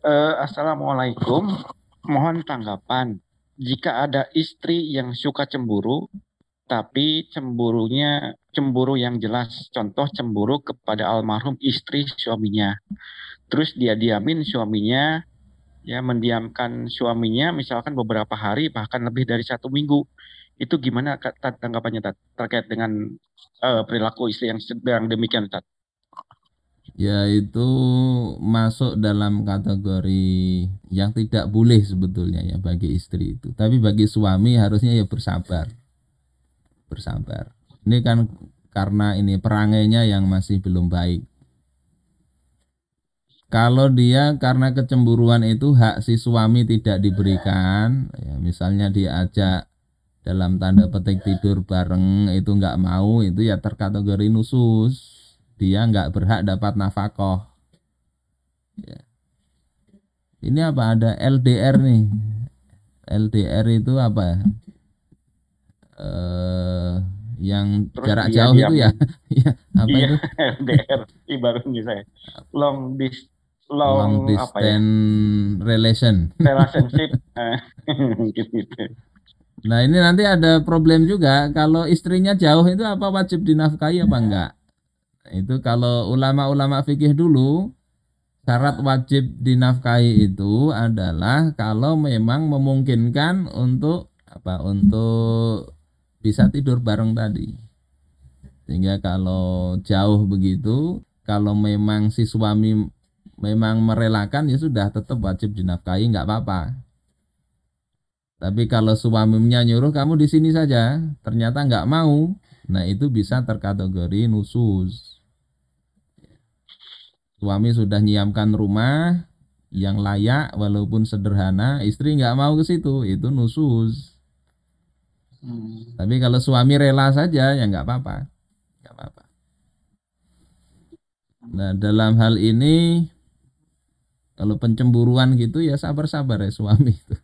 Assalamualaikum. Mohon tanggapan. Jika ada istri yang suka cemburu, tapi cemburunya cemburu yang jelas, contoh cemburu kepada almarhum istri suaminya. Terus dia diamin suaminya, ya mendiamkan suaminya, misalkan beberapa hari, bahkan lebih dari 1 minggu. Itu gimana tanggapannya, Tat, terkait dengan perilaku istri yang sedang demikian, Tat? Ya itu masuk dalam kategori yang tidak boleh sebetulnya ya bagi istri itu. Tapi bagi suami harusnya ya bersabar, bersabar. Ini kan karena ini perangainya yang masih belum baik. Kalau dia karena kecemburuan itu hak si suami tidak diberikan, ya misalnya diajak dalam tanda petik tidur bareng itu nggak mau, itu ya terkategori nusus. Dia nggak berhak dapat nafkah. Ya. Ini apa ada LDR nih? LDR itu apa ya? Eh, yang Terus jarak dia jauh itu ya, diamin. ya apa Iya, itu? LDR ibaratnya saya. Long dis long Long apa ya? distance relation. Relationship gitu. Nah ini nanti ada problem juga kalau istrinya jauh itu apa wajib dinafkahi apa enggak? Itu kalau ulama-ulama fikih dulu syarat wajib dinafkahi itu adalah kalau memang memungkinkan untuk apa? Untuk bisa tidur bareng tadi. Sehingga kalau jauh begitu, kalau memang si suami memang merelakan ya sudah tetap wajib dinafkahi nggak apa-apa. Tapi kalau suaminya nyuruh kamu di sini saja, ternyata nggak mau, nah itu bisa terkategori nusus. Suami sudah nyiapkan rumah yang layak walaupun sederhana, istri nggak mau ke situ, itu nusus. Hmm. Tapi kalau suami rela saja ya nggak apa-apa, nggak apa-apa. Nah dalam hal ini kalau pencemburuan gitu ya sabar-sabar ya suami itu.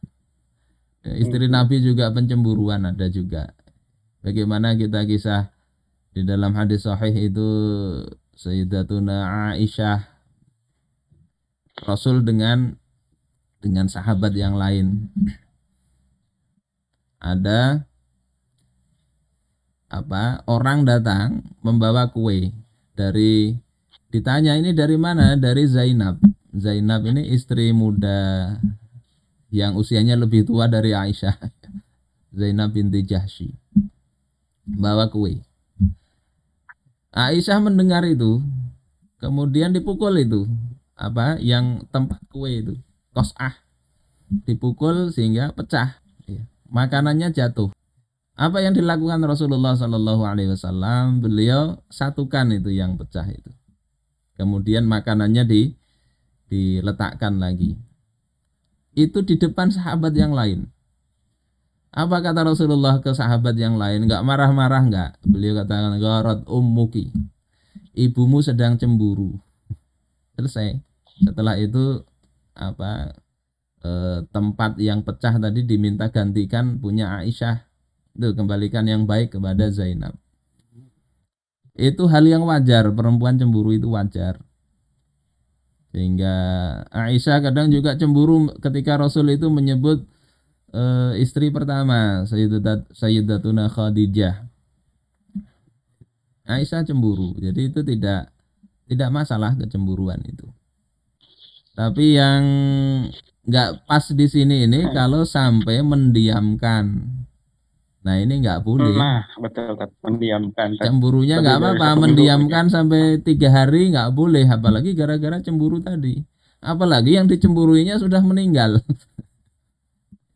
Ya, istri Mhm. Nabi juga pencemburuan ada juga. Bagaimana kita kisah di dalam hadis sahih itu Sayyidatuna Aisyah Rasul dengan sahabat yang lain. Ada apa? Orang datang membawa kue dari ditanya ini dari mana? Dari Zainab. Zainab ini istri muda yang usianya lebih tua dari Aisyah. Zainab binti Jahsy. Bawa kue. Aisyah mendengar itu, kemudian dipukul itu. Apa yang tempat kue itu. Kos'ah dipukul sehingga pecah. Ya. Makanannya jatuh. Apa yang dilakukan Rasulullah Shallallahu Alaihi Wasallam? Beliau satukan itu yang pecah itu. Kemudian makanannya diletakkan lagi. Itu di depan sahabat yang lain. Apa kata Rasulullah ke sahabat yang lain? Enggak marah-marah enggak? Beliau katakan gharat ummuki. Ibumu sedang cemburu. Selesai. Setelah itu apa tempat yang pecah tadi diminta gantikan punya Aisyah. Itu kembalikan yang baik kepada Zainab. Itu hal yang wajar, perempuan cemburu itu wajar. Sehingga Aisyah kadang juga cemburu ketika Rasul itu menyebut istri pertama Sayyidatuna Khadijah. Aisyah cemburu. Jadi itu tidak masalah kecemburuan itu. Tapi yang nggak pas di sini ini kalau sampai mendiamkan. Nah ini nggak boleh. Nah, betul, Tat. Mendiamkan, Tat. Cemburunya Lebih nggak dari apa-apa, 1 minggu. mendiamkan sampai 3 hari nggak boleh, apalagi gara-gara cemburu tadi. Apalagi yang dicemburuinya sudah meninggal.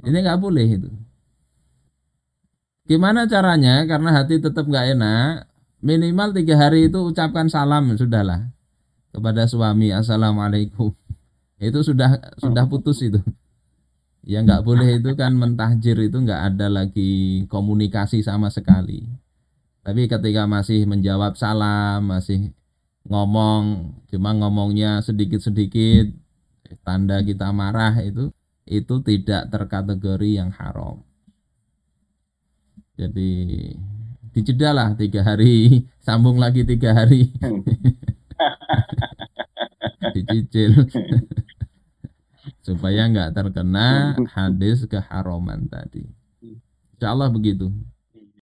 Ini nggak boleh itu. Gimana caranya? Karena hati tetap nggak enak. Minimal 3 hari itu ucapkan salam sudahlah kepada suami. Assalamualaikum. Itu sudah putus itu. Ya nggak boleh itu kan mentahjir itu nggak ada lagi komunikasi sama sekali. Tapi ketika masih menjawab salam, masih ngomong, cuma ngomongnya sedikit-sedikit, tanda kita marah itu tidak terkategori yang haram. Jadi dijeda lah 3 hari, sambung lagi 3 hari, dicicil. supaya nggak terkena hadis keharaman tadi. Insya Allah begitu.